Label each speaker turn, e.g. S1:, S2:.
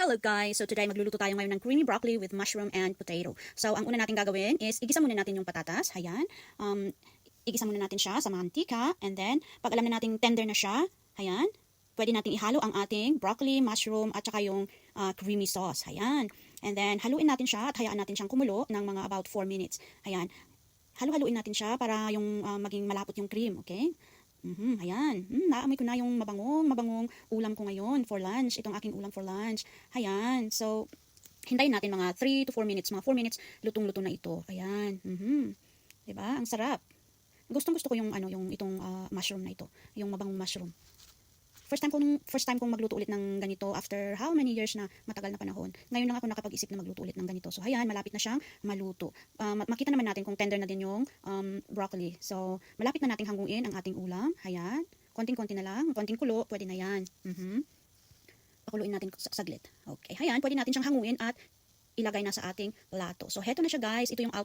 S1: Hello guys! So today magluluto tayo ngayon ng creamy broccoli with mushroom and potato. So ang una natin gagawin is igisa muna natin yung patatas. Ayan. Igisa muna natin siya sa mantika. And then, pag alam na natin tender na siya, ayan, pwede natin ihalo ang ating broccoli, mushroom, at saka yung creamy sauce. Ayan. And then, haluin natin siya at hayaan natin siyang kumulo ng mga about 4 minutes. Ayan. Halu-haluin natin siya para yung maging malapot yung cream. Okay? Ayan. Naamoy ko na yung mabangong ulam ko ngayon for lunch. Itong aking ulam for lunch. Ayan. So, hintayin natin mga 3 to 4 minutes. Mga 4 minutes, lutong-luto na ito. Ayan. Diba? Ang sarap. Gustong-gusto ko yung itong mushroom na ito. Yung mabangong mushroom. First time kong magluto ulit ng ganito after how many years na matagal na panahon. Ngayon lang ako nakapag-isip na magluto ulit ng ganito. So, ayan, malapit na siyang maluto. Makita naman natin kung tender na din yung broccoli. So, malapit na nating hanguin ang ating ulam. Ayan. Konting-konti na lang. Konting kulo, pwede na yan. Pakuluin natin saglit. Okay, ayan, pwede natin siyang hanguin at ilagay na sa ating plato. So, heto na siya guys. Ito yung